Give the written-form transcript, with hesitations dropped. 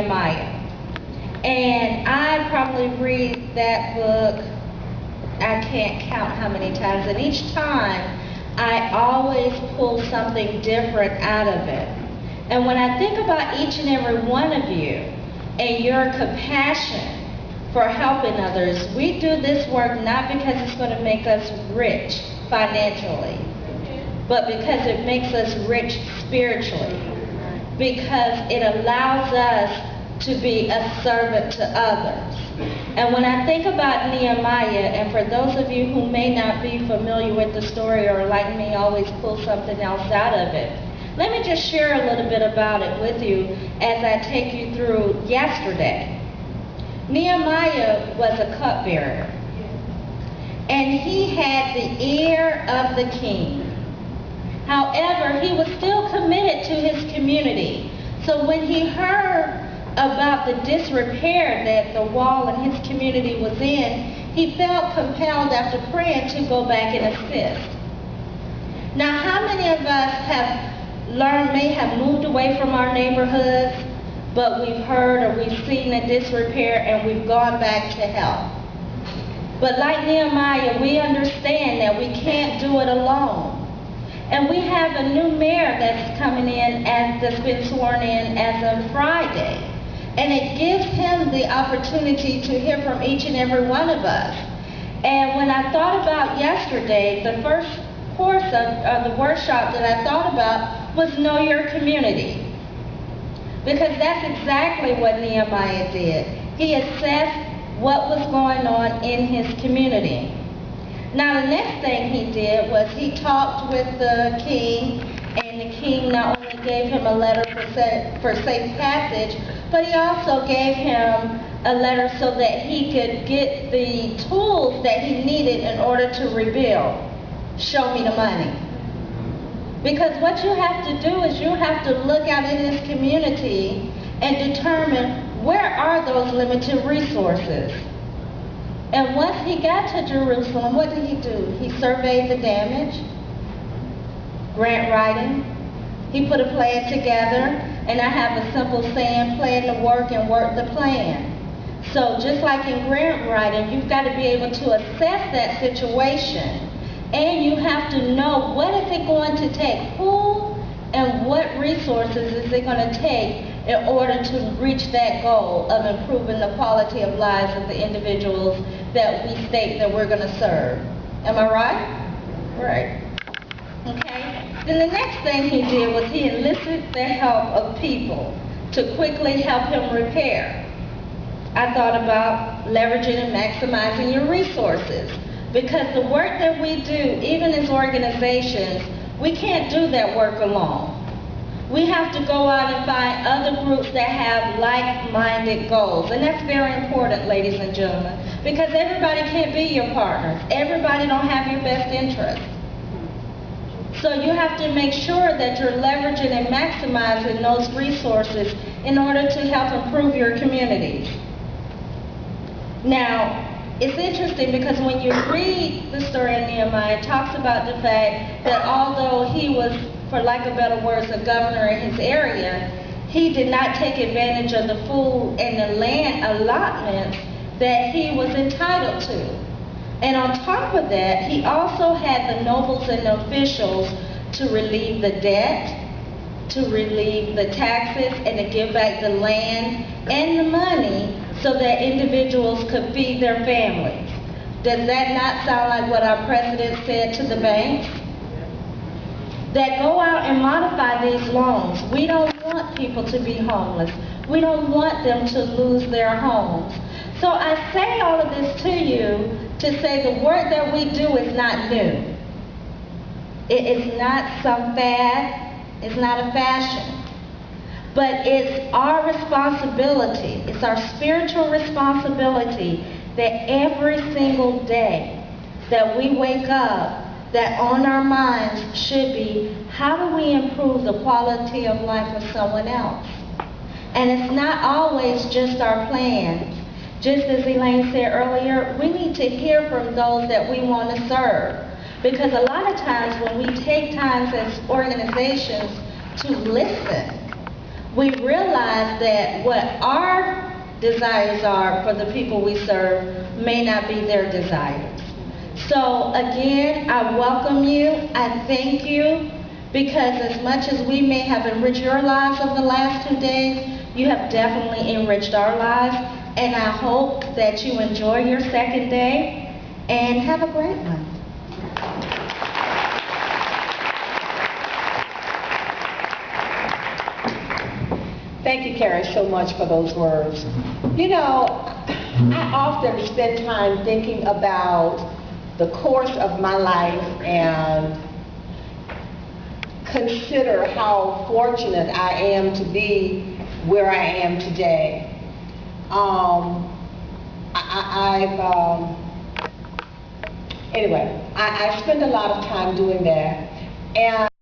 Nehemiah. And I probably read that book, I can't count how many times, and each time I always pull something different out of it. And when I think about each and every one of you and your compassion for helping others, we do this work not because it's going to make us rich financially, but because it makes us rich spiritually, because it allows us to be a servant to others. And when I think about Nehemiah, and for those of you who may not be familiar with the story or like me always pull something else out of it, let me just share a little bit about it with you as I take you through yesterday. Nehemiah was a cupbearer, and he had the ear of the king. However, he was still committed to his community. So when he heard about the disrepair that the wall in his community was in, he felt compelled after praying to go back and assist. Now, how many of us have learned, may have moved away from our neighborhoods, but we've heard or we've seen a disrepair and we've gone back to help? But like Nehemiah, we understand that we can't do it alone. And we have a new mayor that's coming in that's been sworn in as of Friday. And it gives him the opportunity to hear from each and every one of us. And when I thought about yesterday, the first course of the workshop that I thought about was Know Your Community. Because that's exactly what Nehemiah did. He assessed what was going on in his community. Now the next thing he did was he talked with the king, and the king not only gave him a letter for safe passage, but he also gave him a letter so that he could get the tools that he needed in order to rebuild. Show me the money. Because what you have to do is you have to look out in this community and determine where are those limited resources. And once he got to Jerusalem, what did he do? He surveyed the damage, grant writing. He put a plan together, and I have a simple saying, plan the work and work the plan. So just like in grant writing, you've got to be able to assess that situation, and you have to know what is it going to take, who and what resources is it going to take in order to reach that goal of improving the quality of lives of the individuals that we state that we're going to serve. Am I right? Right. Okay. Then the next thing he did was he enlisted the help of people to quickly help him repair. I thought about leveraging and maximizing your resources, because the work that we do, even as organizations, we can't do that work alone. We have to go out and find other groups that have like-minded goals. And that's very important, ladies and gentlemen, because everybody can't be your partners. Everybody don't have your best interest. So you have to make sure that you're leveraging and maximizing those resources in order to help improve your communities. Now, it's interesting because when you read the story of Nehemiah, it talks about the fact that although he was, for lack of better words, a governor in his area, he did not take advantage of the food and the land allotments that he was entitled to. And on top of that, he also had the nobles and the officials to relieve the debt, to relieve the taxes, and to give back the land and the money so that individuals could feed their families. Does that not sound like what our president said to the banks? That go out and modify these loans. We don't want people to be homeless. We don't want them to lose their homes. So I say all of this to you to say the work that we do is not new. It is not some fad. It's not a fashion. But it's our responsibility, it's our spiritual responsibility that every single day that we wake up, that on our minds should be, how do we improve the quality of life of someone else? And it's not always just our plans. Just as Elaine said earlier, we need to hear from those that we want to serve. Because a lot of times when we take times as organizations to listen, we realize that what our desires are for the people we serve may not be their desires. So again, I welcome you. I thank you, because as much as we may have enriched your lives over the last 2 days, you have definitely enriched our lives. And I hope that you enjoy your second day and have a great one. Thank you, Carrie, so much for those words. You know, I often spend time thinking about the course of my life and consider how fortunate I am to be where I am today. Anyway, I spend a lot of time doing that. And